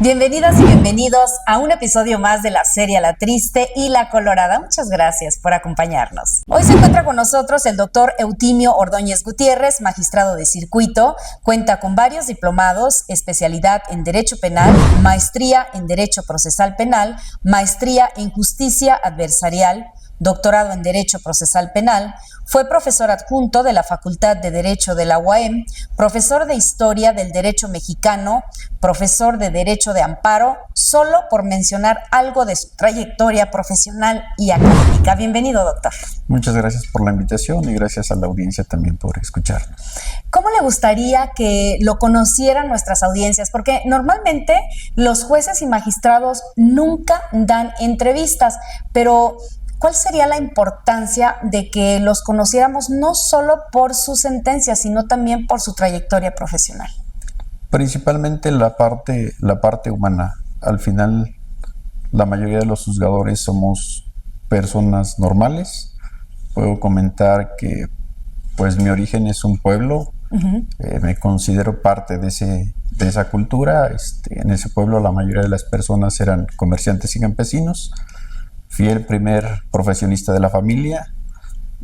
Bienvenidas y bienvenidos a un episodio más de la serie La Triste y La Colorada. Muchas gracias por acompañarnos. Hoy se encuentra con nosotros el doctor Eutimio Ordóñez Gutiérrez, magistrado de circuito. Cuenta con varios diplomados, especialidad en Derecho Penal, maestría en Derecho Procesal Penal, maestría en Justicia Adversarial, doctorado en Derecho Procesal Penal. Fue profesor adjunto de la Facultad de Derecho de la UAM, profesor de Historia del Derecho Mexicano, profesor de Derecho de Amparo, solo por mencionar algo de su trayectoria profesional y académica. Bienvenido, doctor. Muchas gracias por la invitación y gracias a la audiencia también por escucharnos. ¿Cómo le gustaría que lo conocieran nuestras audiencias? Porque normalmente los jueces y magistrados nunca dan entrevistas, pero ¿cuál sería la importancia de que los conociéramos no solo por sus sentencias, sino también por su trayectoria profesional? Principalmente la parte humana. Al final, la mayoría de los juzgadores somos personas normales. Puedo comentar que pues mi origen es un pueblo. Me considero parte de esa cultura. En ese pueblo la mayoría de las personas eran comerciantes y campesinos. Fui el primer profesionista de la familia.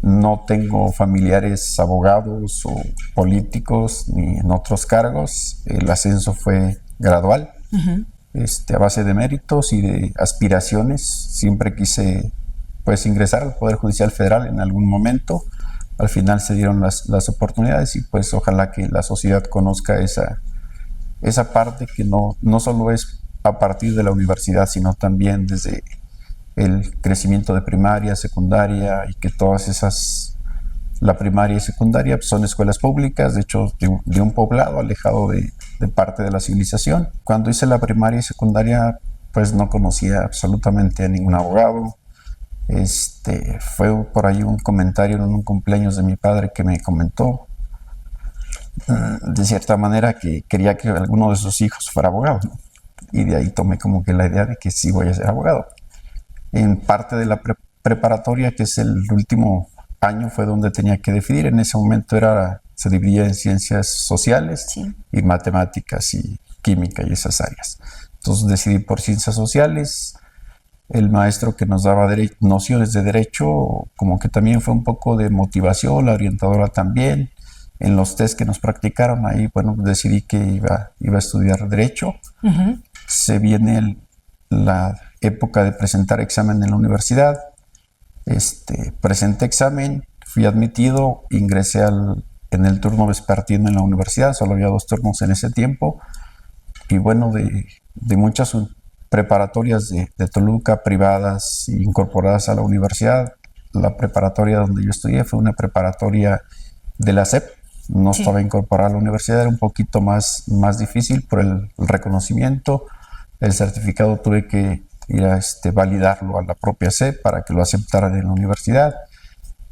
No tengo familiares abogados o políticos ni en otros cargos. El ascenso fue gradual, a base de méritos y de aspiraciones. Siempre quise pues ingresar al Poder Judicial Federal en algún momento. Al final se dieron las oportunidades y pues ojalá que la sociedad conozca esa parte que no solo es a partir de la universidad, sino también desde el crecimiento de primaria, secundaria, y que todas esas, la primaria y secundaria, pues son escuelas públicas, de hecho de un poblado alejado de parte de la civilización. Cuando hice la primaria y secundaria, pues no conocía absolutamente a ningún abogado. Fue por ahí un comentario en un cumpleaños de mi padre que me comentó, de cierta manera, que quería que alguno de sus hijos fuera abogado, ¿no? Y de ahí tomé como que la idea de que sí voy a ser abogado. En parte de la preparatoria, que es el último año, fue donde tenía que decidir. En ese momento se dividía en ciencias sociales, y matemáticas y química y esas áreas. Entonces decidí por ciencias sociales. El maestro que nos daba nociones de derecho, como que también fue un poco de motivación, la orientadora también. En los test que nos practicaron ahí, bueno, decidí que iba a estudiar derecho. Se viene la época de presentar examen en la universidad. Presenté examen, fui admitido, ingresé en el turno vespertino en la universidad. Solo había 2 turnos en ese tiempo. Y bueno, de muchas preparatorias de Toluca, privadas, incorporadas a la universidad, la preparatoria donde yo estudié fue una preparatoria de la SEP. No estaba incorporada a la universidad, era un poquito más difícil por el reconocimiento. El certificado tuve que ir a validarlo a la propia SEP para que lo aceptaran en la universidad.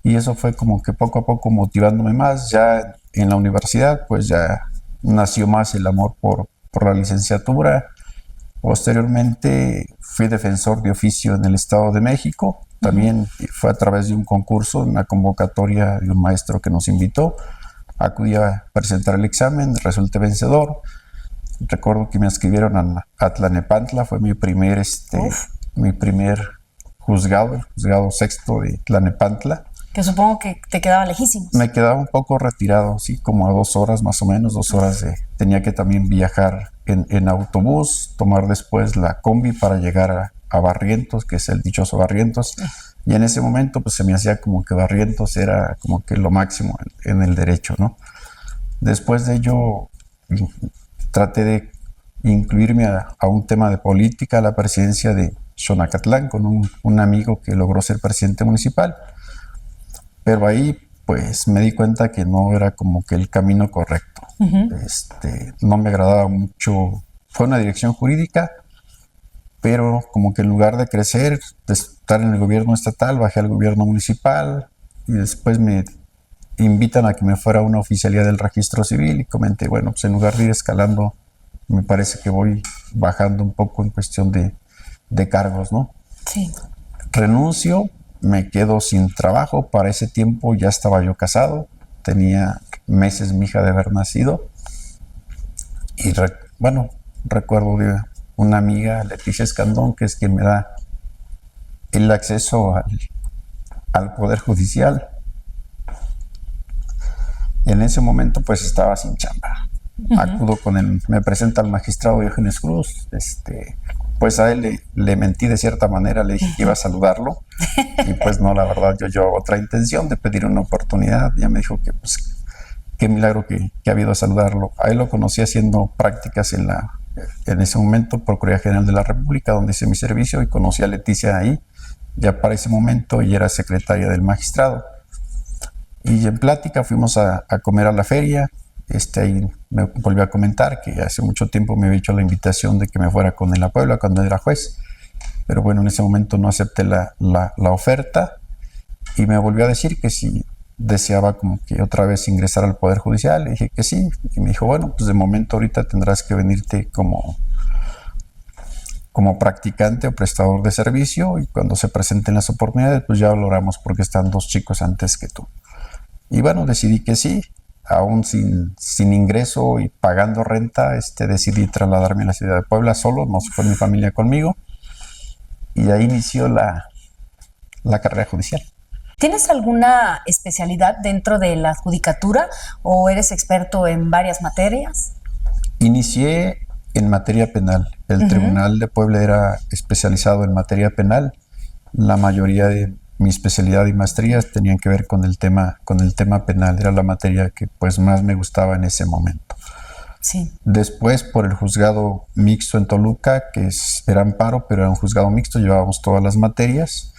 Y eso fue como que poco a poco motivándome más. Ya en la universidad, pues ya nació más el amor por la licenciatura. Posteriormente fui defensor de oficio en el Estado de México. También fue a través de un concurso, una convocatoria de un maestro que nos invitó. Acudí a presentar el examen, resulté vencedor. Recuerdo que me inscribieron a Tlalnepantla, fue mi primer juzgado, el juzgado sexto de Tlalnepantla. Que supongo que te quedaba lejísimo. Me quedaba un poco retirado, sí, como a 2 horas más o menos, 2 horas. Tenía que también viajar en autobús, tomar después la combi para llegar a Barrientos, que es el dichoso Barrientos. Y en ese momento pues se me hacía como que Barrientos era como que lo máximo en el derecho, ¿no? Después de ello traté de incluirme a un tema de política, a la presidencia de Xonacatlán, con un amigo que logró ser presidente municipal. Pero ahí pues me di cuenta que no era como que el camino correcto. No me agradaba mucho. Fue una dirección jurídica, pero como que en lugar de crecer, de estar en el gobierno estatal, bajé al gobierno municipal y después me invitan a que me fuera a una oficialía del registro civil y comenté, bueno, pues en lugar de ir escalando, me parece que voy bajando un poco en cuestión de cargos, ¿no? Sí. Renuncio, me quedo sin trabajo. Para ese tiempo ya estaba yo casado, tenía meses mi hija de haber nacido y recuerdo una amiga, Leticia Escandón, que es quien me da el acceso al Poder Judicial. En ese momento pues estaba sin chamba. Acudo con él, me presenta al magistrado Diógenes Cruz, pues a él le mentí de cierta manera, le dije que iba a saludarlo y pues no, la verdad yo otra intención de pedir una oportunidad. Ya me dijo que pues qué milagro que ha habido a saludarlo. A él lo conocí haciendo prácticas en ese momento Procuraduría General de la República, donde hice mi servicio, y conocí a Leticia ahí, ya para ese momento ella era secretaria del magistrado. Y en plática fuimos a comer a la feria. Ahí me volvió a comentar que hace mucho tiempo me había hecho la invitación de que me fuera con él a Puebla cuando era juez, pero bueno, en ese momento no acepté la oferta, y me volvió a decir que si deseaba como que otra vez ingresar al Poder Judicial. Le dije que sí, y me dijo, bueno, pues de momento ahorita tendrás que venirte como practicante o prestador de servicio, y cuando se presenten las oportunidades pues ya valoramos, porque están 2 chicos antes que tú. Y bueno, decidí que sí, aún sin ingreso y pagando renta. Decidí trasladarme a la ciudad de Puebla solo, no se fue mi familia conmigo, y ahí inició la carrera judicial. ¿Tienes alguna especialidad dentro de la judicatura o eres experto en varias materias? Inicié en materia penal. El Tribunal de Puebla era especializado en materia penal. La mayoría de mi especialidad y maestrías tenían que ver con el tema penal. Era la materia que pues más me gustaba en ese momento. Sí. Después, por el juzgado mixto en Toluca, que era amparo, pero era un juzgado mixto, llevábamos todas las materias,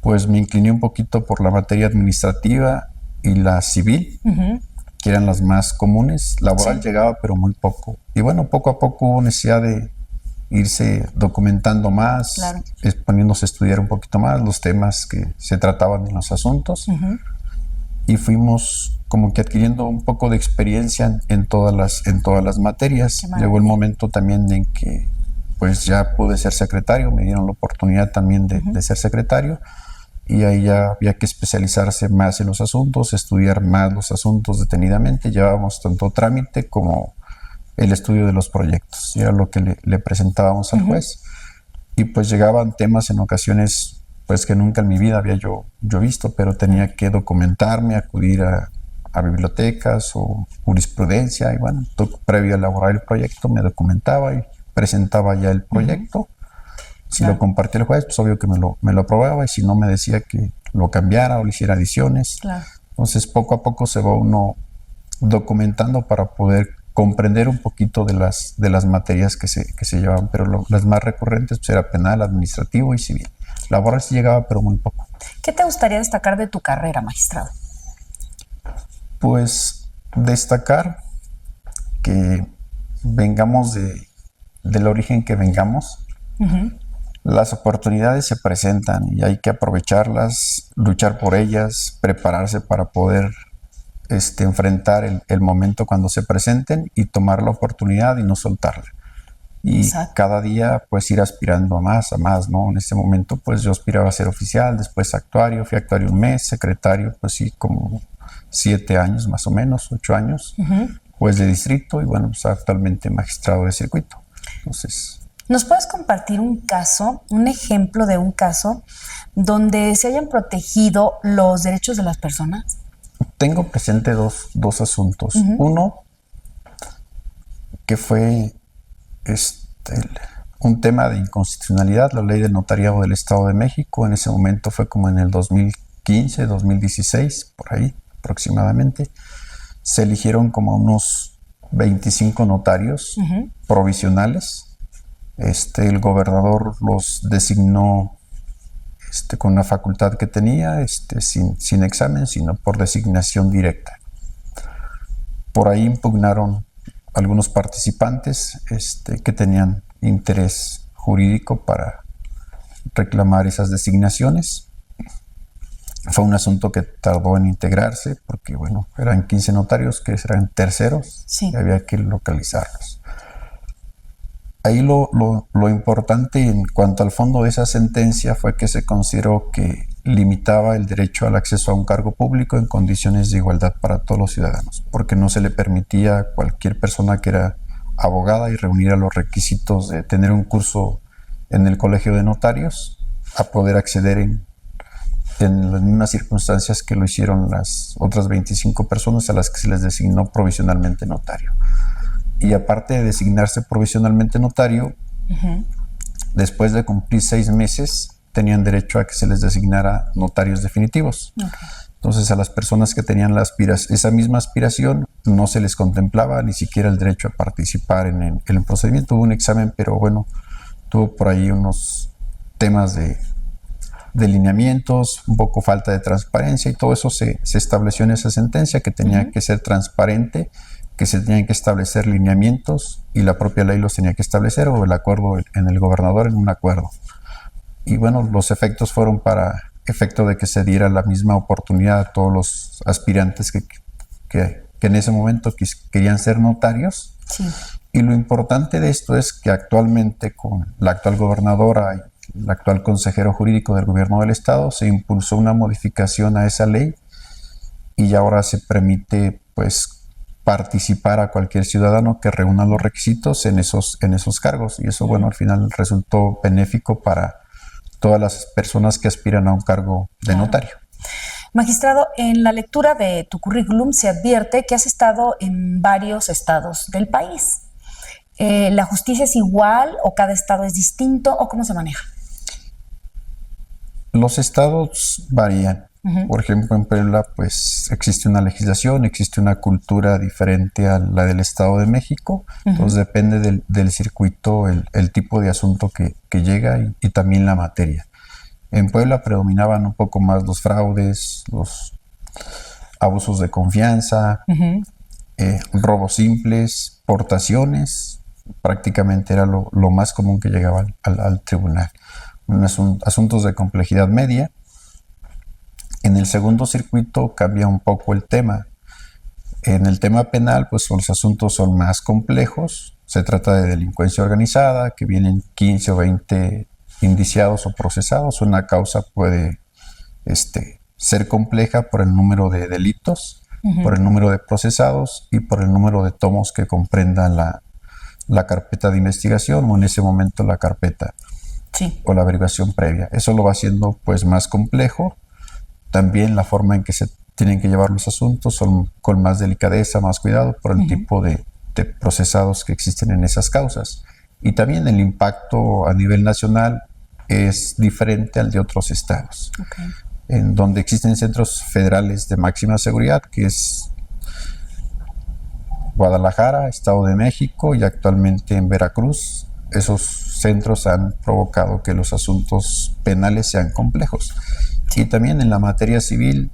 pues me incliné un poquito por la materia administrativa y la civil, que eran las más comunes. Laboral llegaba, pero muy poco. Y bueno, poco a poco hubo necesidad de irse documentando más, poniéndose a estudiar un poquito más los temas que se trataban en los asuntos, y fuimos como que adquiriendo un poco de experiencia en todas las materias. Llegó el momento también en que pues ya pude ser secretario, me dieron la oportunidad también de ser secretario, y ahí ya había que especializarse más en los asuntos, estudiar más los asuntos detenidamente. Llevábamos tanto trámite como el estudio de los proyectos, y era lo que le presentábamos al juez. Y pues llegaban temas en ocasiones pues que nunca en mi vida había yo visto, pero tenía que documentarme, acudir a bibliotecas o jurisprudencia, y bueno, previo a elaborar el proyecto me documentaba y presentaba ya el proyecto. Si lo compartía el juez, pues obvio que me lo aprobaba, y si no, me decía que lo cambiara o le hiciera adiciones. Entonces poco a poco se va uno documentando para poder comprender un poquito de las materias que se llevaban, pero las más recurrentes pues era penal, administrativo y civil. Laboral sí llegaba, pero muy poco. ¿Qué te gustaría destacar de tu carrera, magistrado? Pues destacar que vengamos del origen que vengamos. Las oportunidades se presentan y hay que aprovecharlas, luchar por ellas, prepararse para poder enfrentar el momento cuando se presenten, y tomar la oportunidad y no soltarla. Y cada día pues ir aspirando a más, ¿no? En este momento pues yo aspiraba a ser oficial, después actuario, fui actuario un mes, secretario pues sí, como 7 años más o menos, 8 años, juez de distrito, y bueno, pues actualmente magistrado de circuito. Entonces, ¿nos puedes compartir un ejemplo de un caso donde se hayan protegido los derechos de las personas? Tengo presente dos asuntos. Uno, que fue un tema de inconstitucionalidad, la ley del notariado del Estado de México. En ese momento fue como en el 2015, 2016, por ahí aproximadamente. Se eligieron como unos 25 notarios provisionales. El gobernador los designó con la facultad que tenía, sin examen, sino por designación directa. Por ahí impugnaron algunos participantes que tenían interés jurídico para reclamar esas designaciones. Fue un asunto que tardó en integrarse, porque bueno, eran 15 notarios que eran terceros, y había que localizarlos. Ahí lo importante en cuanto al fondo de esa sentencia fue que se consideró que limitaba el derecho al acceso a un cargo público en condiciones de igualdad para todos los ciudadanos, porque no se le permitía a cualquier persona que era abogada y reuniera los requisitos de tener un curso en el Colegio de Notarios a poder acceder en las mismas circunstancias que lo hicieron las otras 25 personas a las que se les designó provisionalmente notario. Y aparte de designarse provisionalmente notario, después de cumplir 6 meses, tenían derecho a que se les designara notarios definitivos. Entonces, a las personas que tenían esa misma aspiración, no se les contemplaba ni siquiera el derecho a participar en el procedimiento. Hubo un examen, pero bueno, tuvo por ahí unos temas de lineamientos, un poco falta de transparencia, y todo eso se estableció en esa sentencia, que tenía que ser transparente, que se tenían que establecer lineamientos y la propia ley los tenía que establecer, o el acuerdo en el gobernador en un acuerdo. Y bueno, los efectos fueron para efecto de que se diera la misma oportunidad a todos los aspirantes que en ese momento querían ser notarios. Sí. Y lo importante de esto es que actualmente, con la actual gobernadora y el actual consejero jurídico del gobierno del estado, se impulsó una modificación a esa ley y ahora se permite pues participar a cualquier ciudadano que reúna los requisitos en esos cargos, y eso, bueno, al final resultó benéfico para todas las personas que aspiran a un cargo de notario. Magistrado, en la lectura de tu currículum se advierte que has estado en varios estados del país. ¿La justicia es igual o cada estado es distinto, o cómo se maneja? Los estados varían. Por ejemplo, en Puebla pues existe una legislación, existe una cultura diferente a la del Estado de México. Entonces depende del circuito, el tipo de asunto que llega y también la materia. En Puebla predominaban un poco más los fraudes, los abusos de confianza, robos simples, portaciones. Prácticamente era lo más común que llegaba al tribunal. Asuntos de complejidad media. En el segundo circuito cambia un poco el tema. En el tema penal, pues los asuntos son más complejos. Se trata de delincuencia organizada, que vienen 15 o 20 indiciados o procesados. Una causa puede ser compleja por el número de delitos, por el número de procesados y por el número de tomos que comprendan la carpeta de investigación, o en ese momento la carpeta o la averiguación previa. Eso lo va haciendo pues más complejo. También la forma en que se tienen que llevar los asuntos son con más delicadeza, más cuidado por el tipo de procesados que existen en esas causas. Y también el impacto a nivel nacional es diferente al de otros estados. En donde existen centros federales de máxima seguridad, que es Guadalajara, Estado de México y actualmente en Veracruz. Esos centros han provocado que los asuntos penales sean complejos. Y también en la materia civil,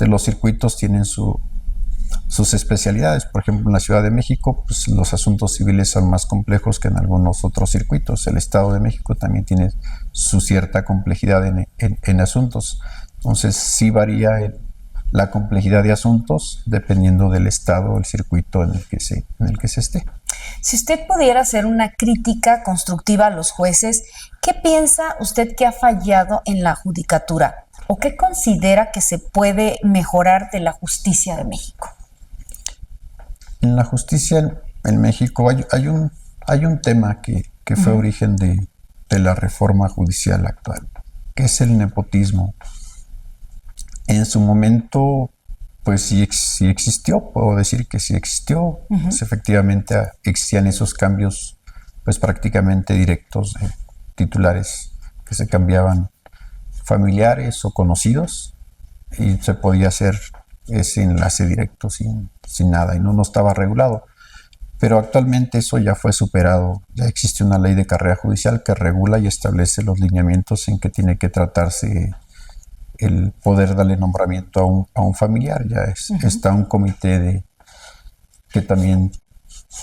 los circuitos tienen sus especialidades. Por ejemplo, en la Ciudad de México, pues, los asuntos civiles son más complejos que en algunos otros circuitos. El Estado de México también tiene su cierta complejidad en asuntos. Entonces, sí varía la complejidad de asuntos dependiendo del estado o el circuito en el que se esté. Si usted pudiera hacer una crítica constructiva a los jueces, ¿qué piensa usted que ha fallado en la judicatura? ¿O qué considera que se puede mejorar de la justicia de México? En la justicia en México hay un tema que fue origen de la reforma judicial actual, que es el nepotismo. En su momento, pues sí existió, puedo decir que sí existió. Pues efectivamente existían esos cambios pues prácticamente directos de titulares que se cambiaban, familiares o conocidos, y se podía hacer ese enlace directo sin nada, y no estaba regulado. Pero actualmente eso ya fue superado. Ya existe una ley de carrera judicial que regula y establece los lineamientos en que tiene que tratarse el poder darle nombramiento a un familiar. Ya está un comité que también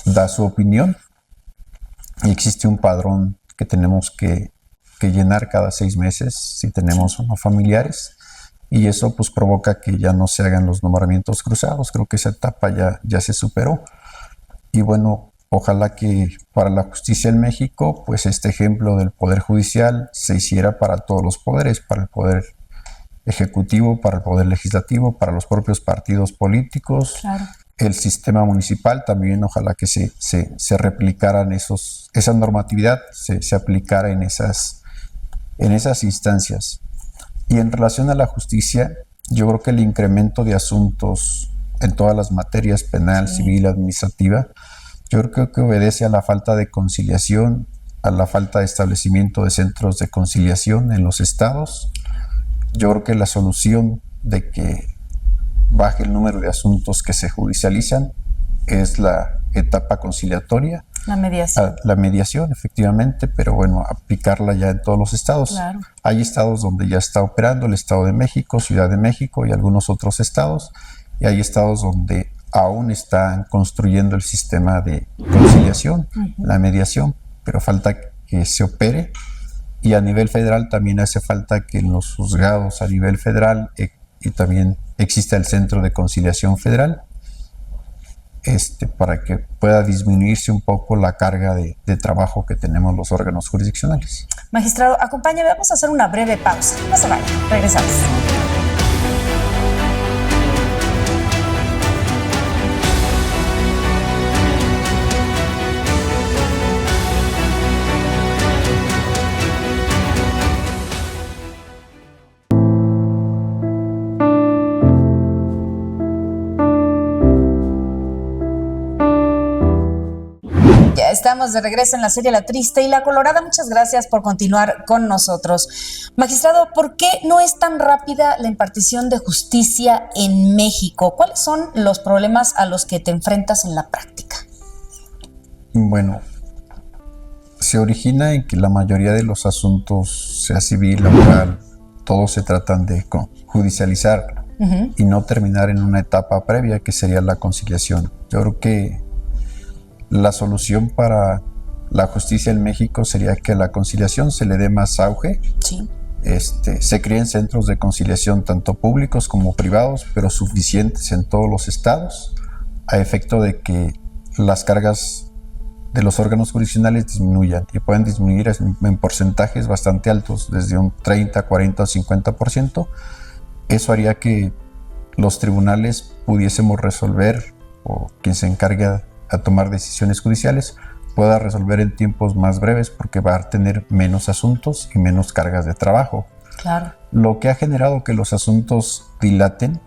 da su opinión, y existe un padrón que tenemos que llenar cada 6 meses si tenemos o no familiares, y eso pues provoca que ya no se hagan los nombramientos cruzados. Creo que esa etapa ya se superó, y bueno, ojalá que para la justicia en México pues este ejemplo del poder judicial se hiciera para todos los poderes, para el poder ejecutivo, para el poder legislativo, para los propios partidos políticos, el sistema municipal también, ojalá que se replicaran esa normatividad, se aplicara en esas instancias. Y en relación a la justicia, yo creo que el incremento de asuntos en todas las materias, penal, civil, administrativa, yo creo que obedece a la falta de conciliación, a la falta de establecimiento de centros de conciliación en los estados. Yo creo que la solución de que baje el número de asuntos que se judicializan es la etapa conciliatoria. La mediación. La mediación, efectivamente, pero bueno, aplicarla ya en todos los estados. Claro. Hay estados donde ya está operando, el Estado de México, Ciudad de México y algunos otros estados, y hay estados donde aún están construyendo el sistema de conciliación, la mediación, pero falta que se opere. Y a nivel federal también hace falta que en los juzgados a nivel federal y también exista el Centro de Conciliación Federal, para que pueda disminuirse un poco la carga de trabajo que tenemos los órganos jurisdiccionales. Magistrado, acompáñame, vamos a hacer una breve pausa. No se vayan, regresamos. Estamos de regreso en la serie La Triste y La Colorada. Muchas gracias por continuar con nosotros. Magistrado, ¿por qué no es tan rápida la impartición de justicia en México? ¿Cuáles son los problemas a los que te enfrentas en la práctica? Bueno, se origina en que la mayoría de los asuntos, sea civil, laboral, todos se tratan de judicializar y no terminar en una etapa previa que sería la conciliación. Yo creo que la solución para la justicia en México sería que a la conciliación se le dé más auge. Sí. Se creen centros de conciliación tanto públicos como privados, pero suficientes en todos los estados, a efecto de que las cargas de los órganos jurisdiccionales disminuyan y pueden disminuir en porcentajes bastante altos, desde un 30, 40 o 50%. Eso haría que los tribunales pudiésemos resolver, o quien se encargue a tomar decisiones judiciales, pueda resolver en tiempos más breves, porque va a tener menos asuntos y menos cargas de trabajo. Claro. Lo que ha generado que los asuntos dilaten,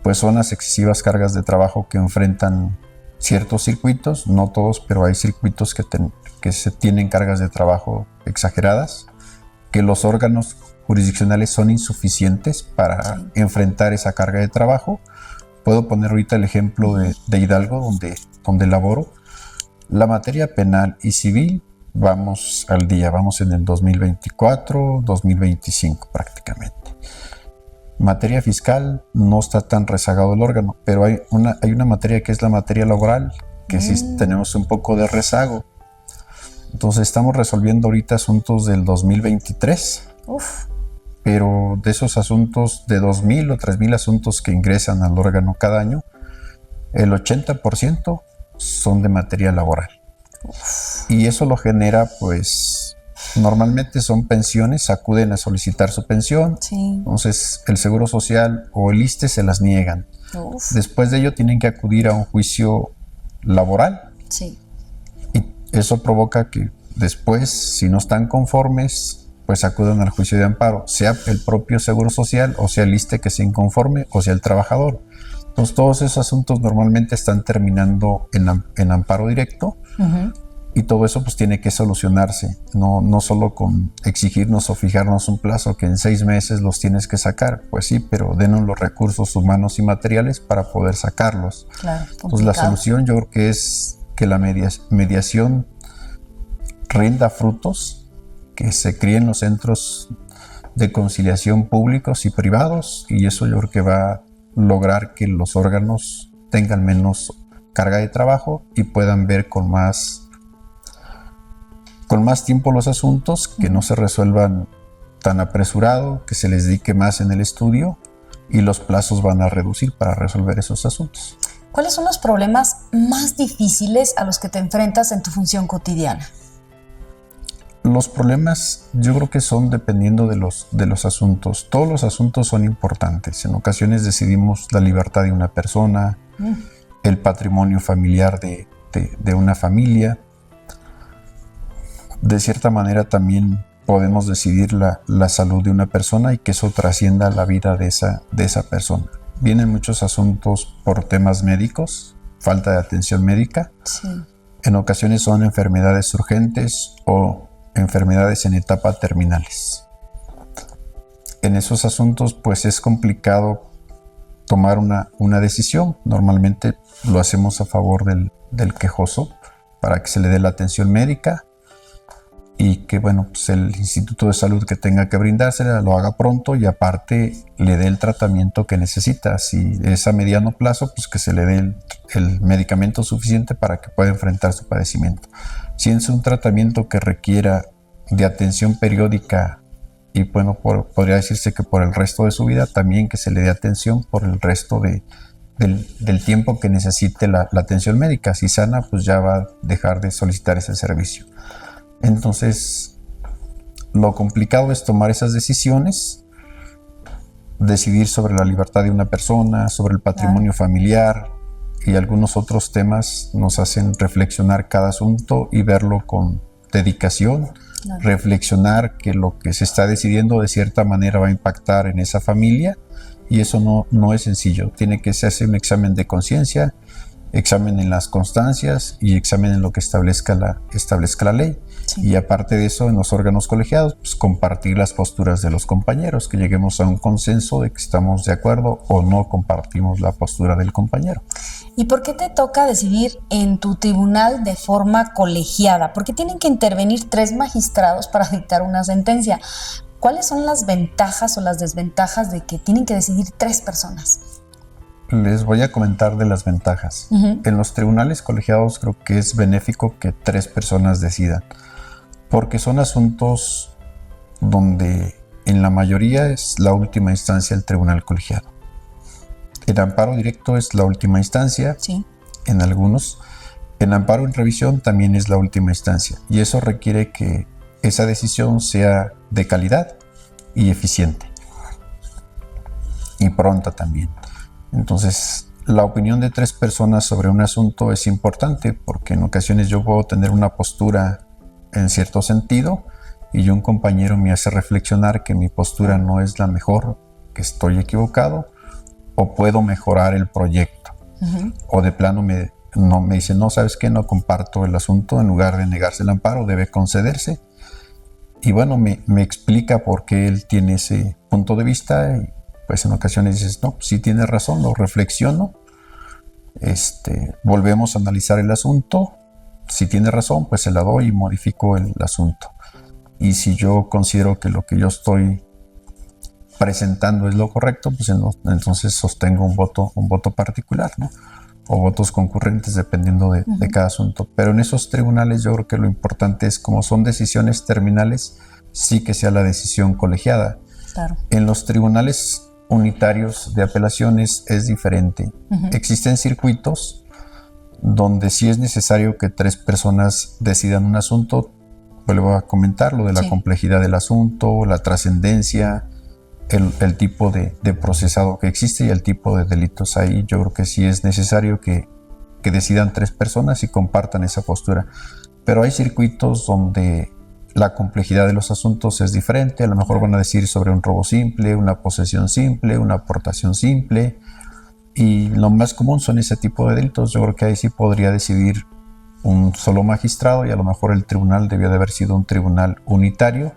pues son las excesivas cargas de trabajo que enfrentan ciertos circuitos, no todos, pero hay circuitos que se tienen cargas de trabajo exageradas, que los órganos jurisdiccionales son insuficientes para enfrentar esa carga de trabajo. Puedo poner ahorita el ejemplo de Hidalgo, donde laboro. La materia penal y civil, vamos al día, vamos en el 2024, 2025 prácticamente. Materia fiscal no está tan rezagado el órgano, pero hay una materia que es la materia laboral, que sí tenemos un poco de rezago. Entonces estamos resolviendo ahorita asuntos del 2023. Uf. Pero de esos asuntos, de 2,000 o 3,000 asuntos que ingresan al órgano cada año, el 80% son de materia laboral. Y eso lo genera, pues, normalmente son pensiones, acuden a solicitar su pensión. Sí. Entonces el Seguro Social o el ISSSTE se las niegan. Uf. Después de ello tienen que acudir a un juicio laboral. Sí. Y eso provoca que después, si no están conformes, pues acudan al juicio de amparo, sea el propio Seguro Social, o sea el ISSSTE que se inconforme, o sea el trabajador. Entonces todos esos asuntos normalmente están terminando en amparo directo, y todo eso pues tiene que solucionarse, no solo con exigirnos o fijarnos un plazo que en 6 meses los tienes que sacar, pues sí, pero denos los recursos humanos y materiales para poder sacarlos. Claro, entonces la solución yo creo que es que la mediación rinda frutos, que se críen los centros de conciliación públicos y privados, y eso yo creo que va a lograr que los órganos tengan menos carga de trabajo y puedan ver con más tiempo los asuntos, que no se resuelvan tan apresurado, que se les dedique más en el estudio, y los plazos van a reducir para resolver esos asuntos. ¿Cuáles son los problemas más difíciles a los que te enfrentas en tu función cotidiana? Los problemas yo creo que son dependiendo de los asuntos. Todos los asuntos son importantes. En ocasiones decidimos la libertad de una persona, el patrimonio familiar de una familia. De cierta manera también podemos decidir la salud de una persona y que eso trascienda la vida de esa persona. Vienen muchos asuntos por temas médicos, falta de atención médica. Sí. En ocasiones son enfermedades urgentes o enfermedades en etapa terminales. En esos asuntos pues es complicado tomar una decisión. Normalmente lo hacemos a favor del quejoso para que se le dé la atención médica y que pues el Instituto de Salud que tenga que brindársela lo haga pronto y aparte le dé el tratamiento que necesita. Si es a mediano plazo, pues que se le dé el medicamento suficiente para que pueda enfrentar su padecimiento. Si es un tratamiento que requiera de atención periódica y podría decirse que por el resto de su vida, también que se le dé atención por el resto del tiempo que necesite la atención médica. Si sana, pues ya va a dejar de solicitar ese servicio. Entonces, lo complicado es tomar esas decisiones, decidir sobre la libertad de una persona, sobre el patrimonio familiar y algunos otros temas nos hacen reflexionar cada asunto y verlo con dedicación, reflexionar que lo que se está decidiendo de cierta manera va a impactar en esa familia y eso no es sencillo. Tiene que hacerse un examen de conciencia, examen en las constancias y examen en lo que establezca la ley. Sí. Y aparte de eso, en los órganos colegiados, pues compartir las posturas de los compañeros, que lleguemos a un consenso de que estamos de acuerdo o no compartimos la postura del compañero. ¿Y por qué te toca decidir en tu tribunal de forma colegiada? ¿Por qué tienen que intervenir 3 magistrados para dictar una sentencia? ¿Cuáles son las ventajas o las desventajas de que tienen que decidir 3 personas? Les voy a comentar de las ventajas. Uh-huh. En los tribunales colegiados creo que es benéfico que 3 personas decidan, porque son asuntos donde en la mayoría es la última instancia el tribunal colegiado. El amparo directo es la última instancia, sí. En algunos. El amparo en revisión también es la última instancia y eso requiere que esa decisión sea de calidad y eficiente y pronta también. Entonces, la opinión de 3 personas sobre un asunto es importante porque en ocasiones yo puedo tener una postura en cierto sentido y un compañero me hace reflexionar que mi postura no es la mejor, que estoy equivocado o puedo mejorar el proyecto. Uh-huh. O de plano me dice, no, ¿sabes qué? No comparto el asunto, en lugar de negarse el amparo debe concederse. Y bueno, me explica por qué él tiene ese punto de vista y pues en ocasiones dices, no, sí tienes razón, lo reflexiono, volvemos a analizar el asunto, si tiene razón, pues se la doy y modifico el asunto. Y si yo considero que lo que yo estoy presentando es lo correcto, pues entonces sostengo un voto particular, ¿no? O votos concurrentes dependiendo de cada asunto. Pero en esos tribunales yo creo que lo importante es, como son decisiones terminales, sí que sea la decisión colegiada. Claro. En los tribunales unitarios de apelaciones es diferente. Uh-huh. Existen circuitos donde sí es necesario que 3 personas decidan un asunto. Vuelvo a comentar lo de la complejidad del asunto, la trascendencia, el tipo de procesado que existe y el tipo de delitos ahí. Yo creo que sí es necesario que decidan 3 personas y compartan esa postura. Pero hay circuitos donde la complejidad de los asuntos es diferente. A lo mejor van a decir sobre un robo simple, una posesión simple, una aportación simple. Y lo más común son ese tipo de delitos. Yo creo que ahí sí podría decidir un solo magistrado y a lo mejor el tribunal debió de haber sido un tribunal unitario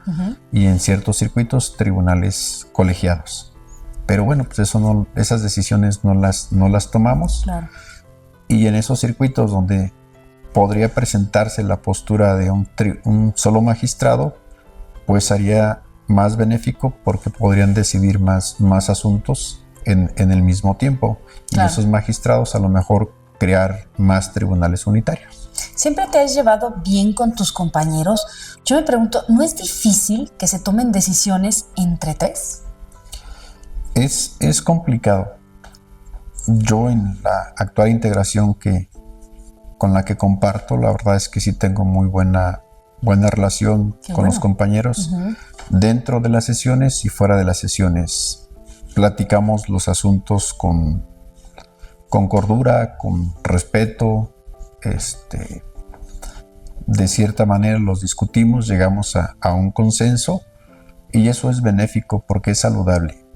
y en ciertos circuitos tribunales colegiados. Pero bueno, pues esas decisiones no las tomamos. Claro. Y en esos circuitos donde podría presentarse la postura de un solo magistrado, pues haría más benéfico porque podrían decidir más asuntos en el mismo tiempo. Claro. Y esos magistrados a lo mejor crear más tribunales unitarios. ¿Siempre te has llevado bien con tus compañeros? Yo me pregunto, ¿no es difícil que se tomen decisiones entre 3? Es complicado. Yo en la actual integración con la que comparto, la verdad es que sí tengo muy buena relación con los compañeros. Uh-huh. Dentro de las sesiones y fuera de las sesiones platicamos los asuntos con con cordura, con respeto, de cierta manera los discutimos, llegamos a un consenso y eso es benéfico porque es saludable.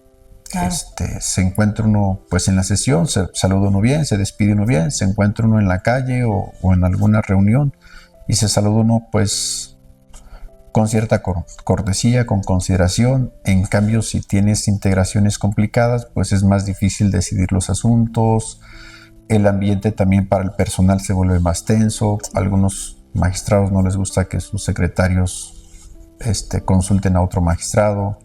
Claro. Se encuentra uno pues en la sesión, se saluda uno bien, se despide uno bien, se encuentra uno en la calle o en alguna reunión y se saluda uno pues con cierta cortesía, con consideración. En cambio, si tienes integraciones complicadas, pues es más difícil decidir los asuntos. El ambiente también para el personal se vuelve más tenso. A algunos magistrados no les gusta que sus secretarios consulten a otro magistrado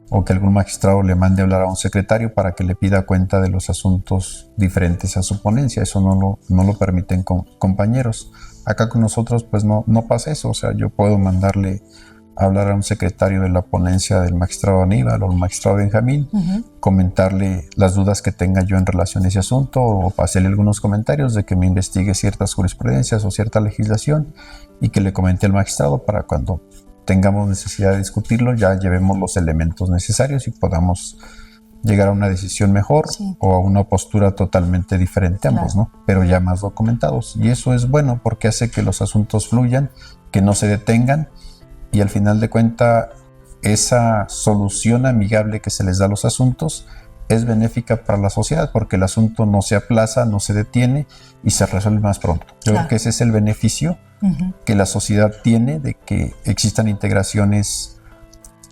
o que algún magistrado le mande a hablar a un secretario para que le pida cuenta de los asuntos diferentes a su ponencia. Eso no lo permiten compañeros. Acá con nosotros pues no pasa eso. O sea, yo puedo mandarle a hablar a un secretario de la ponencia del magistrado Aníbal o el magistrado Benjamín, comentarle las dudas que tenga yo en relación a ese asunto o hacerle algunos comentarios de que me investigue ciertas jurisprudencias o cierta legislación y que le comente al magistrado para cuando tengamos necesidad de discutirlo, ya llevemos los elementos necesarios y podamos llegar a una decisión mejor o a una postura totalmente diferente ambos, ¿no? Pero ya más documentados. Y eso es bueno porque hace que los asuntos fluyan, que no se detengan y al final de cuentas esa solución amigable que se les da a los asuntos es benéfica para la sociedad porque el asunto no se aplaza, no se detiene y se resuelve más pronto. Yo creo que ese es el beneficio que la sociedad tiene de que existan integraciones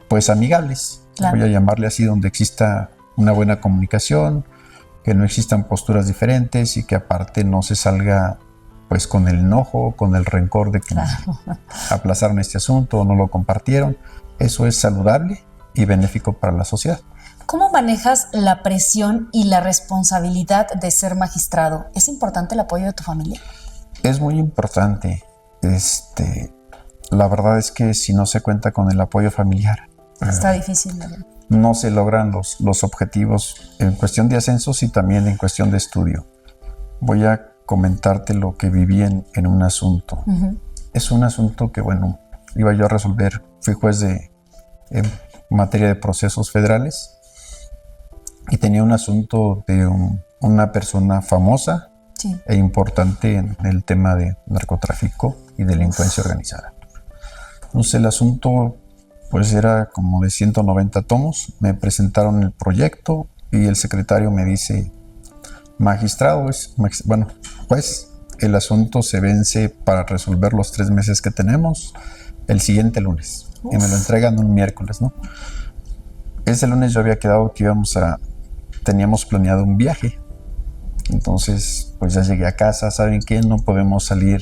pues amigables, voy a llamarle así, donde exista una buena comunicación, que no existan posturas diferentes y que aparte no se salga pues con el enojo, con el rencor de que aplazaron este asunto o no lo compartieron. Eso es saludable y benéfico para la sociedad. ¿Cómo manejas la presión y la responsabilidad de ser magistrado? ¿Es importante el apoyo de tu familia? Es muy importante. La verdad es que si no se cuenta con el apoyo familiar, está difícil, ¿no? No se logran los objetivos en cuestión de ascensos y también en cuestión de estudio. Voy a comentarte lo que viví en un asunto. Es un asunto que, bueno, iba yo a resolver. Fui juez en materia de procesos federales y tenía un asunto de una persona famosa e importante en el tema de narcotráfico y delincuencia organizada. Entonces el asunto pues era como de 190 tomos. Me presentaron el proyecto y el secretario me dice, magistrado, pues el asunto se vence para resolver los 3 meses que tenemos el siguiente lunes. Y me lo entregan un miércoles, ¿no? Ese lunes yo había quedado que teníamos planeado un viaje. Entonces, pues ya llegué a casa, ¿saben qué? No podemos salir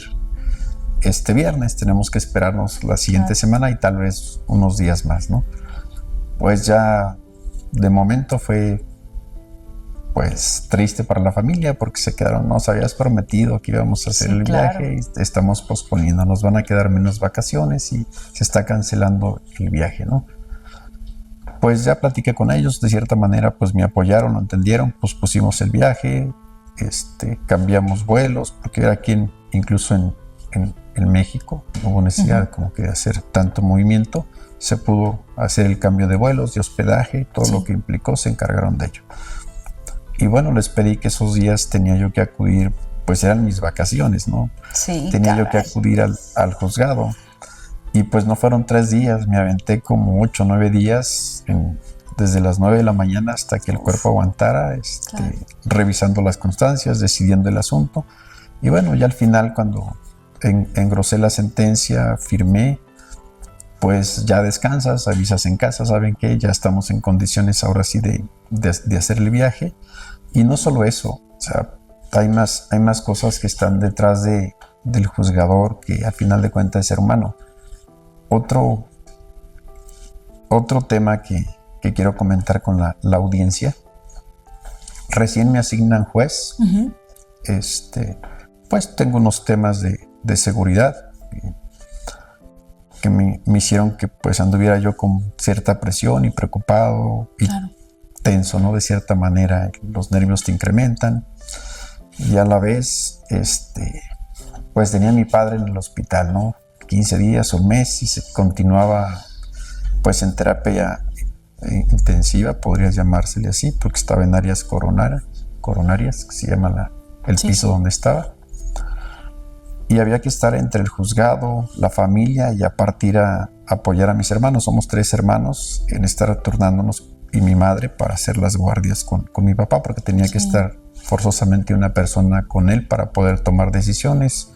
este viernes, tenemos que esperarnos la siguiente semana y tal vez unos días más, ¿no? Pues ya de momento fue pues triste para la familia porque se quedaron, nos habías prometido que íbamos a hacer el viaje y estamos posponiendo, nos van a quedar menos vacaciones y se está cancelando el viaje, ¿no? Pues ya platiqué con ellos, de cierta manera pues me apoyaron, lo entendieron, pues pusimos el viaje, cambiamos vuelos, porque era aquí incluso en México, no hubo necesidad como que de hacer tanto movimiento, se pudo hacer el cambio de vuelos, de hospedaje, todo lo que implicó, se encargaron de ello. Y bueno, les pedí que esos días tenía yo que acudir, pues eran mis vacaciones, ¿no? Sí, tenía yo que acudir al juzgado. Y pues no fueron 3 días, me aventé como 8 o 9 días, desde las 9 de la mañana hasta que el cuerpo aguantara, revisando las constancias, decidiendo el asunto. Y bueno, ya al final cuando engrosé la sentencia, firmé, pues ya descansas, avisas en casa, ¿saben qué? Ya estamos en condiciones ahora sí de hacer el viaje. Y no solo eso, o sea, hay más cosas que están detrás del juzgador que al final de cuentas es ser humano. Otro tema que quiero comentar con la audiencia. Recién me asignan juez. Pues tengo unos temas de seguridad que me hicieron que pues anduviera yo con cierta presión y preocupado y tenso, ¿no? De cierta manera, los nervios te incrementan y a la vez, pues tenía a mi padre en el hospital, ¿no? 15 días o un mes y se continuaba pues en terapia intensiva, podrías llamársele así, porque estaba en áreas coronarias coronarias, que se llama el piso donde estaba. Y había que estar entre el juzgado, la familia y aparte ir a apoyar a mis hermanos. Somos 3 hermanos en estar turnándonos y mi madre para hacer las guardias con mi papá, porque tenía que estar forzosamente una persona con él para poder tomar decisiones.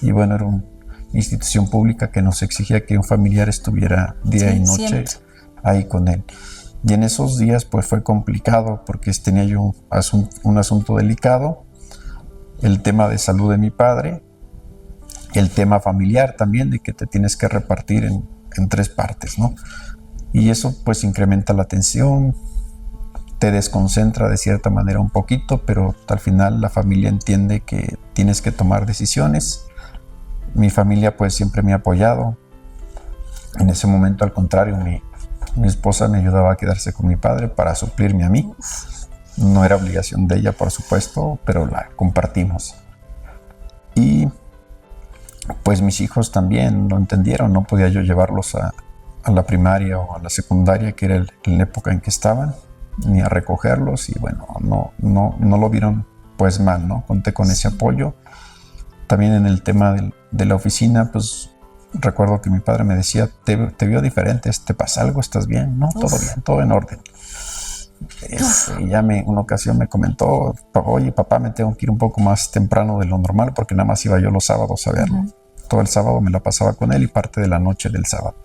Y bueno, era una institución pública que nos exigía que un familiar estuviera día y noche ahí con él. Y en esos días pues fue complicado porque tenía yo un asunto delicado, el tema de salud de mi padre, el tema familiar también, de que te tienes que repartir en 3 partes, ¿no? Y eso pues incrementa la tensión, te desconcentra de cierta manera un poquito, pero al final la familia entiende que tienes que tomar decisiones. Mi familia pues siempre me ha apoyado. En ese momento, al contrario, mi esposa me ayudaba a quedarse con mi padre para suplirme a mí. No era obligación de ella, por supuesto, pero la compartimos. Y pues mis hijos también lo entendieron. No podía yo llevarlos a la primaria o a la secundaria, que era la época en que estaban, ni a recogerlos. Y bueno, no lo vieron pues mal, ¿no? Conté con ese apoyo. También en el tema de la oficina, pues recuerdo que mi padre me decía, te veo diferente, ¿te pasa algo? ¿Estás bien? No, todo bien, todo en orden. Y ya una ocasión me comentó, oye papá, me tengo que ir un poco más temprano de lo normal porque nada más iba yo los sábados a verlo. Todo el sábado me la pasaba con él y parte de la noche del sábado.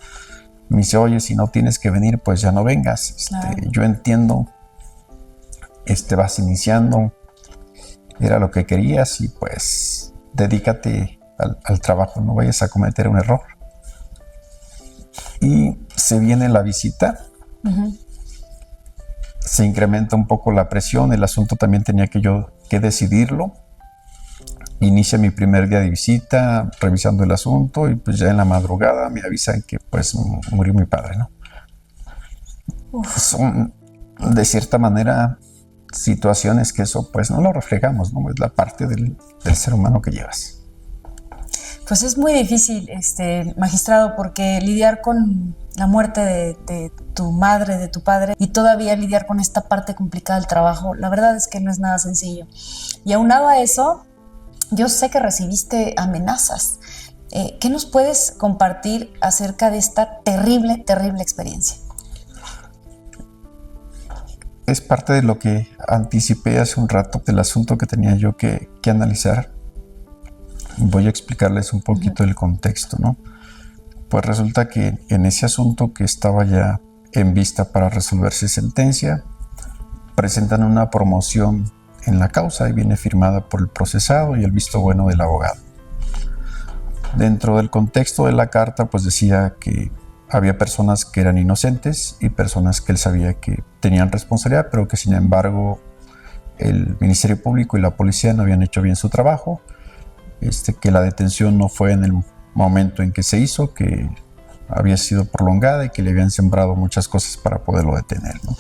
Me dice, oye, si no tienes que venir, pues ya no vengas. Yo entiendo, vas iniciando, era lo que querías y pues dedícate al trabajo, no vayas a cometer un error. Y se viene la visita, se incrementa un poco la presión, el asunto también tenía que decidirlo. Inicia mi primer día de visita, revisando el asunto, y pues ya en la madrugada me avisan que pues murió mi padre, ¿no? Son de cierta manera situaciones que eso pues no lo reflejamos, ¿no? Es la parte del ser humano que llevas. Pues es muy difícil, magistrado, porque lidiar con la muerte de tu madre, de tu padre, y todavía lidiar con esta parte complicada del trabajo, la verdad es que no es nada sencillo. Y aunado a eso, yo sé que recibiste amenazas. ¿Qué nos puedes compartir acerca de esta terrible, terrible experiencia? Es parte de lo que anticipé hace un rato, del asunto que tenía yo que analizar. Voy a explicarles un poquito el contexto, ¿no? Pues resulta que en ese asunto que estaba ya en vista para resolverse sentencia, presentan una promoción en la causa y viene firmada por el procesado y el visto bueno del abogado. Dentro del contexto de la carta, pues decía que había personas que eran inocentes y personas que él sabía que tenían responsabilidad, pero que sin embargo el Ministerio Público y la policía no habían hecho bien su trabajo, que la detención no fue en el momento en que se hizo, que había sido prolongada y que le habían sembrado muchas cosas para poderlo detener, ¿no?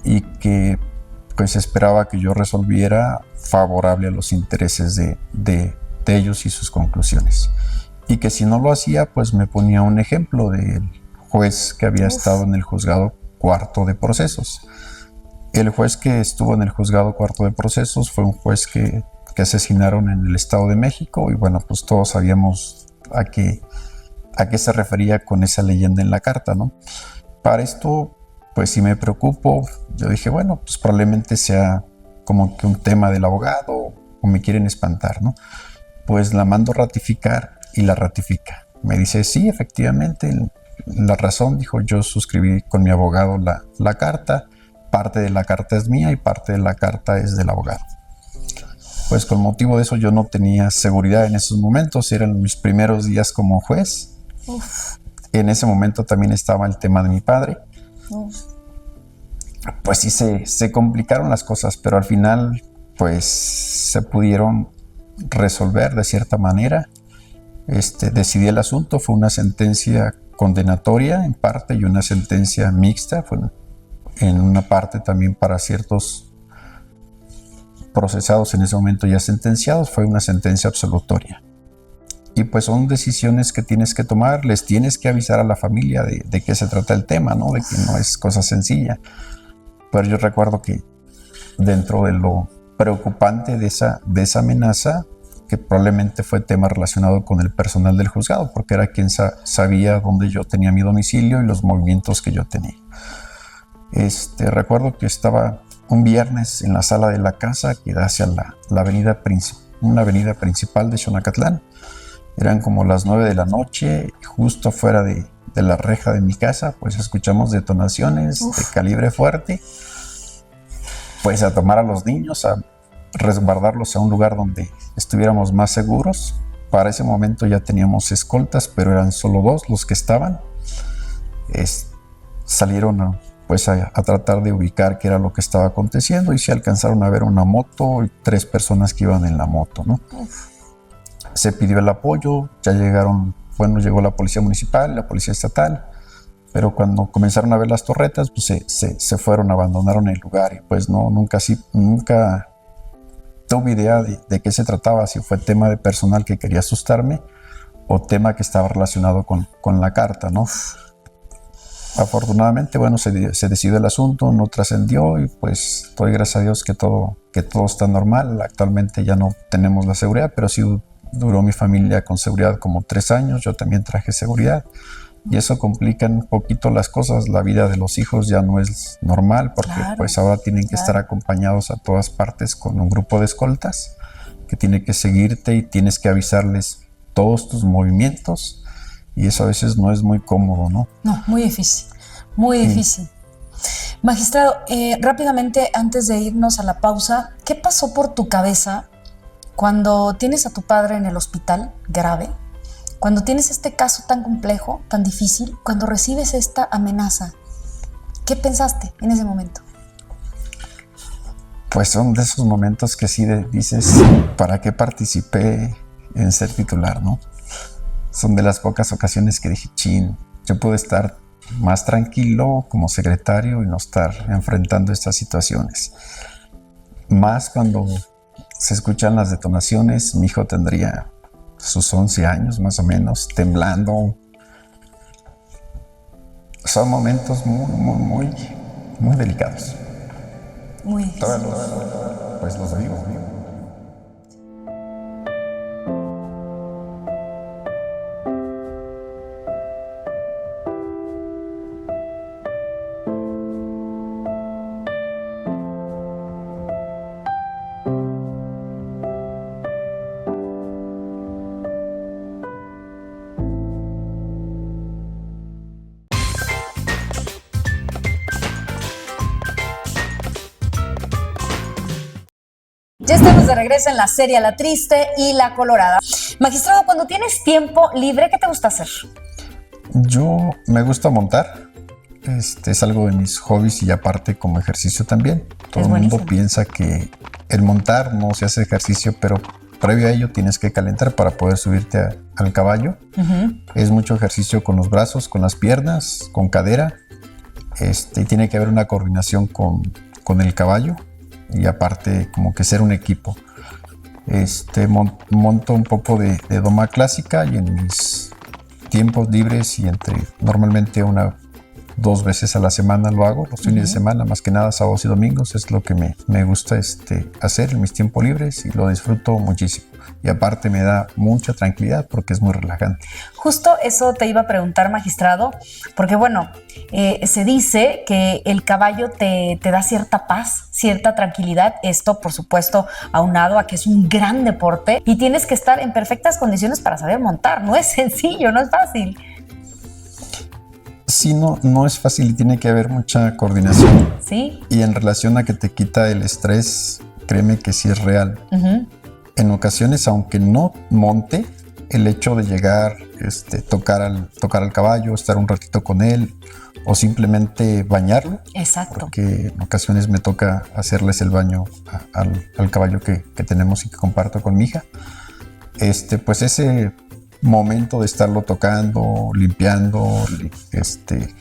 Y que pues esperaba que yo resolviera favorable a los intereses de ellos y sus conclusiones. Y que si no lo hacía, pues me ponía un ejemplo del juez que había estado en el juzgado cuarto de procesos. El juez que estuvo en el juzgado cuarto de procesos fue un juez que asesinaron en el Estado de México, y bueno, pues todos sabíamos a qué se refería con esa leyenda en la carta, ¿no? Para esto, pues sí me preocupo. Yo dije, bueno, pues probablemente sea como que un tema del abogado o me quieren espantar, ¿no? Pues la mando ratificar y la ratifica. Me dice, sí, efectivamente, la razón, dijo, yo suscribí con mi abogado la carta, parte de la carta es mía y parte de la carta es del abogado. Pues con motivo de eso yo no tenía seguridad en esos momentos, eran mis primeros días como juez. En ese momento también estaba el tema de mi padre. Pues sí se complicaron las cosas, pero al final pues se pudieron resolver de cierta manera. Decidí el asunto, fue una sentencia condenatoria en parte y una sentencia mixta, fue en una parte también para ciertos procesados en ese momento ya sentenciados, fue una sentencia absolutoria. Y pues son decisiones que tienes que tomar, les tienes que avisar a la familia de qué se trata el tema, ¿no? De que no es cosa sencilla. Pero yo recuerdo que dentro de lo preocupante de esa amenaza, que probablemente fue tema relacionado con el personal del juzgado, porque era quien sabía dónde yo tenía mi domicilio y los movimientos que yo tenía. Recuerdo que estaba un viernes en la sala de la casa que da hacia la avenida una avenida principal de Xonacatlán. Eran como las 9 de la noche, justo fuera de la reja de mi casa, pues escuchamos detonaciones de calibre fuerte. Pues a tomar a los niños, a resguardarlos a un lugar donde estuviéramos más seguros. Para ese momento ya teníamos escoltas, pero eran solo 2 los que estaban. Salieron a tratar de ubicar qué era lo que estaba aconteciendo y se alcanzaron a ver una moto y 3 personas que iban en la moto, ¿no? Se pidió el apoyo, ya llegó la policía municipal, la policía estatal, pero cuando comenzaron a ver las torretas, pues se fueron, abandonaron el lugar y pues nunca tuve idea de qué se trataba, si fue tema de personal que quería asustarme o tema que estaba relacionado con la carta, ¿no? Afortunadamente, se decidió el asunto, no trascendió y pues doy gracias a Dios que todo está normal. Actualmente ya no tenemos la seguridad, pero sí duró mi familia con seguridad como 3 años, yo también traje seguridad y eso complica un poquito las cosas. La vida de los hijos ya no es normal porque pues ahora tienen que estar acompañados a todas partes con un grupo de escoltas que tiene que seguirte y tienes que avisarles todos tus movimientos y eso a veces no es muy cómodo, ¿no? No, muy difícil, muy difícil. Magistrado, rápidamente antes de irnos a la pausa, ¿qué pasó por tu cabeza cuando tienes a tu padre en el hospital grave? Cuando tienes este caso tan complejo, tan difícil, cuando recibes esta amenaza, ¿qué pensaste en ese momento? Pues son de esos momentos que sí dices, ¿para qué participé en ser titular, no? Son de las pocas ocasiones que dije, chin, yo puedo estar más tranquilo como secretario y no estar enfrentando estas situaciones. Más cuando se escuchan las detonaciones, mi hijo tendría sus 11 años más o menos, temblando. Son momentos muy delicados. Muy difícil. Pues los vivo. Ya estamos de regreso en la serie La Triste y La Colorada. Magistrado, cuando tienes tiempo libre, ¿qué te gusta hacer? Yo me gusta montar. Es algo de mis hobbies y aparte como ejercicio también. Todo el mundo piensa que el montar no se hace ejercicio, pero previo a ello tienes que calentar para poder subirte al caballo. Es mucho ejercicio con los brazos, con las piernas, con cadera. Y tiene que haber una coordinación con el caballo. Y aparte como que ser un equipo. Monto un poco de doma clásica y en mis tiempos libres y normalmente 2 veces a la semana lo hago, los fines de semana, más que nada sábados y domingos, es lo que me gusta hacer en mis tiempos libres y lo disfruto muchísimo. Y aparte me da mucha tranquilidad porque es muy relajante. Justo eso te iba a preguntar, magistrado, porque se dice que el caballo te da cierta paz, cierta tranquilidad. Esto, por supuesto, aunado a que es un gran deporte y tienes que estar en perfectas condiciones para saber montar. No es sencillo, no es fácil. Sí, no es fácil y tiene que haber mucha coordinación. Sí. Y en relación a que te quita el estrés, créeme que sí es real. En ocasiones, aunque no monte, el hecho de llegar, tocar al caballo, estar un ratito con él o simplemente bañarlo. Exacto. Porque en ocasiones me toca hacerles el baño al caballo que tenemos y que comparto con mi hija. Pues ese momento de estarlo tocando, limpiando,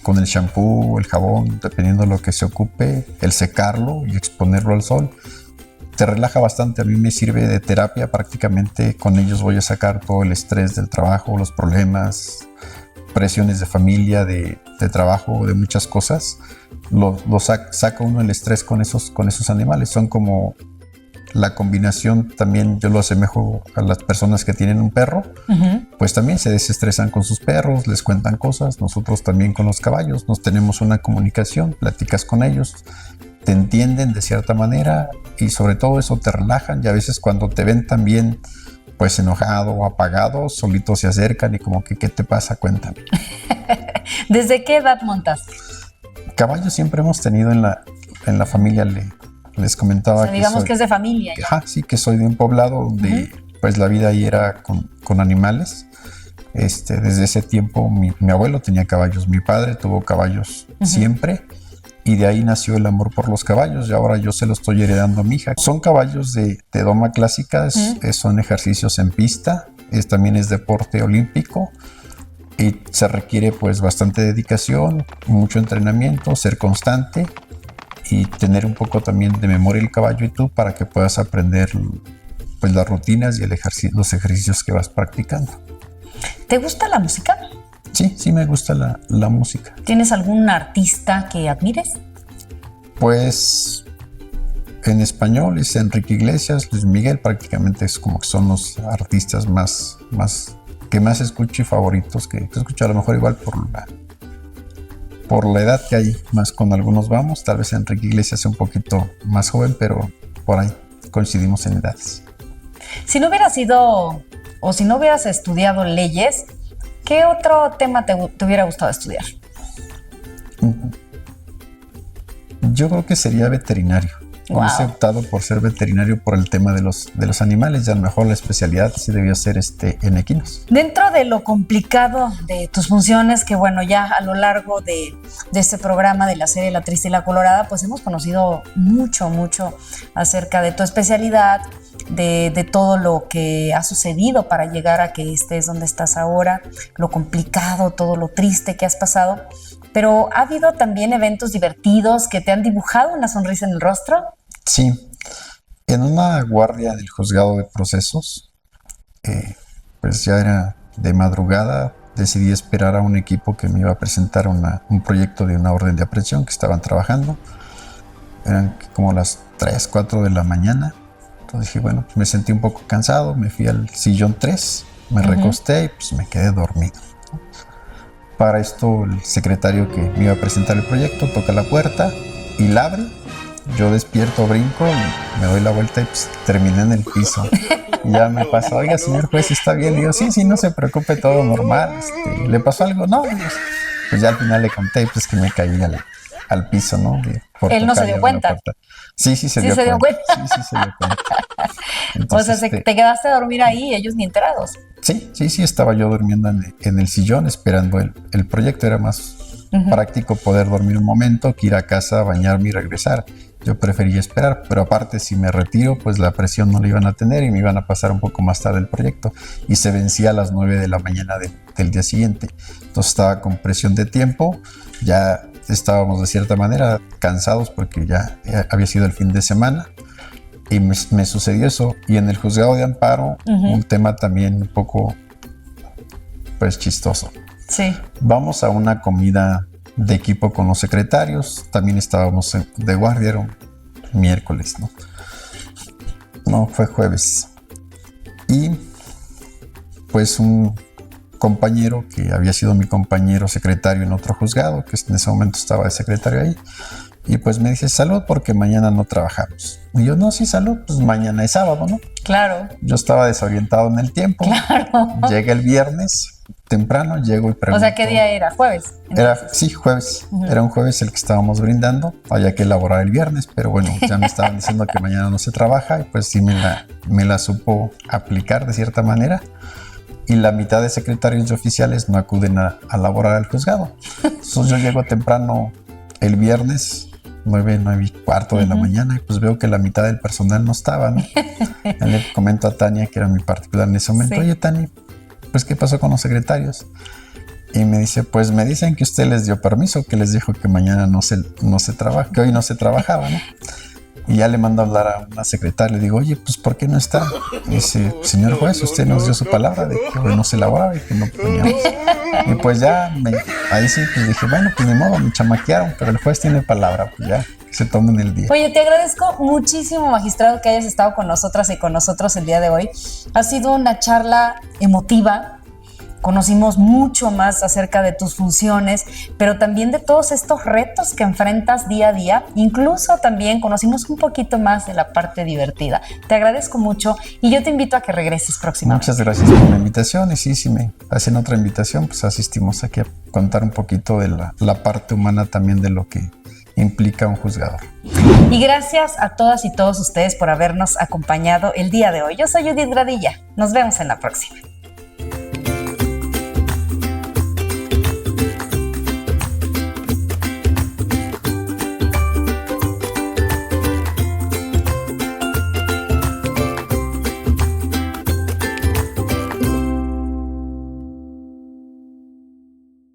con el shampoo, el jabón, dependiendo de lo que se ocupe, el secarlo y exponerlo al sol, te relaja bastante. A mí me sirve de terapia, prácticamente con ellos voy a sacar todo el estrés del trabajo, los problemas, presiones de familia, de trabajo, de muchas cosas, saca uno el estrés con esos animales. Son como la combinación, también yo lo asemejo a las personas que tienen un perro, pues también se desestresan con sus perros, les cuentan cosas, nosotros también con los caballos, nos tenemos una comunicación, platicas con ellos, te entienden de cierta manera y sobre todo eso te relajan, y a veces cuando te ven también pues enojado o apagado, solitos se acercan y como que ¿qué te pasa? Cuéntame. ¿Desde qué edad montas? Caballos siempre hemos tenido en la familia, les comentaba, o sea, digamos que es de familia. Sí, que soy de un poblado donde pues la vida ahí era con animales. Desde ese tiempo mi abuelo tenía caballos, mi padre tuvo caballos siempre, y de ahí nació el amor por los caballos, y ahora yo se lo estoy heredando a mi hija. Son caballos de doma clásica, son ejercicios en pista, también es deporte olímpico, y se requiere pues bastante dedicación, mucho entrenamiento, ser constante y tener un poco también de memoria el caballo y tú, para que puedas aprender pues las rutinas y los ejercicios que vas practicando. ¿Te gusta la música? Sí me gusta la música. ¿Tienes algún artista que admires? Pues en español es Enrique Iglesias, Luis Miguel, prácticamente es como que son los artistas que más escucho y favoritos, que escucho a lo mejor igual por la edad que hay, más con algunos vamos. Tal vez Enrique Iglesias es un poquito más joven, pero por ahí coincidimos en edades. Si no hubieras estudiado leyes, ¿qué otro tema te hubiera gustado estudiar? Yo creo que sería veterinario. Wow. Hubiese optado por ser veterinario por el tema de los animales, y a lo mejor la especialidad sí debió ser en equinos. Dentro de lo complicado de tus funciones, que bueno, ya a lo largo de este programa de la serie La Triste y la Colorada, pues hemos conocido mucho acerca de tu especialidad, de todo lo que ha sucedido para llegar a que estés donde estás ahora, lo complicado, todo lo triste que has pasado. Pero ¿ha habido también eventos divertidos que te han dibujado una sonrisa en el rostro? Sí. En una guardia del juzgado de procesos, pues ya era de madrugada, decidí esperar a un equipo que me iba a presentar un proyecto de una orden de aprehensión que estaban trabajando. Eran como las 3, 4 de la mañana. Entonces dije, bueno, pues me sentí un poco cansado, me fui al sillón 3, me recosté y pues me quedé dormido. Para esto el secretario que me iba a presentar el proyecto toca la puerta y la abre. Yo despierto, brinco y me doy la vuelta y pues terminé en el piso. Y ya me pasó, oiga, señor juez, ¿está bien? Y yo, sí, no se preocupe, todo normal. ¿Le pasó algo? No. Pues ya al final le conté pues que me caí al piso, ¿no? Él no se dio cuenta. Sí, se dio cuenta. Sí, se dio cuenta. Entonces, o sea, te quedaste a dormir ahí y ellos ni enterados. Sí, estaba yo durmiendo en el sillón esperando el proyecto. Era más práctico poder dormir un momento que ir a casa, bañarme y regresar. Yo prefería esperar, pero aparte si me retiro, pues la presión no la iban a tener y me iban a pasar un poco más tarde el proyecto. Y se vencía a las 9 de la mañana del día siguiente. Entonces estaba con presión de tiempo, ya estábamos de cierta manera cansados porque ya había sido el fin de semana. Y me sucedió eso. Y en el juzgado de amparo, un tema también un poco pues chistoso. Sí. Vamos a una comida de equipo con los secretarios. También estábamos de guardia, era un miércoles, ¿no? No, fue jueves. Y pues un compañero que había sido mi compañero secretario en otro juzgado, que en ese momento estaba de secretario ahí, y pues me dice, salud, porque mañana no trabajamos. Y yo, no, sí, salud, pues mañana es sábado, ¿no? Claro. Yo estaba desorientado en el tiempo. Claro. Llega el viernes, temprano, llego y pregunto. O sea, ¿qué día era? ¿Jueves? Sí, jueves. Era un jueves el que estábamos brindando. Había que elaborar el viernes, pero bueno, ya me estaban diciendo que mañana no se trabaja y pues sí me la supo aplicar de cierta manera. Y la mitad de secretarios y oficiales no acuden a laborar al juzgado. Entonces yo llego temprano el viernes, 9:15 de la mañana, y pues veo que la mitad del personal no estaba, ¿no? Le comento a Tania, que era mi particular en ese momento, sí. Oye, Tania, pues ¿qué pasó con los secretarios? Y me dice, pues me dicen que usted les dio permiso, que les dijo que mañana no se trabaja, que hoy no se trabajaba, ¿no? Y ya le mando a hablar a una secretaria. Le digo, oye, pues ¿por qué no está? Y dice, señor juez, usted nos dio su palabra de que hoy no se elaboraba y que no poníamos. Y pues ya, ahí sí, pues dije, bueno, pues ni modo, me chamaquearon, pero el juez tiene palabra, pues ya, que se tomen el día. Oye, te agradezco muchísimo, magistrado, que hayas estado con nosotras y con nosotros el día de hoy. Ha sido una charla emotiva. Conocimos mucho más acerca de tus funciones, pero también de todos estos retos que enfrentas día a día. Incluso también conocimos un poquito más de la parte divertida. Te agradezco mucho y yo te invito a que regreses próximamente. Muchas gracias por la invitación y sí, si me hacen otra invitación, pues asistimos aquí a contar un poquito de la parte humana también de lo que implica un juzgador. Y gracias a todas y todos ustedes por habernos acompañado el día de hoy. Yo soy Judith Gradilla. Nos vemos en la próxima.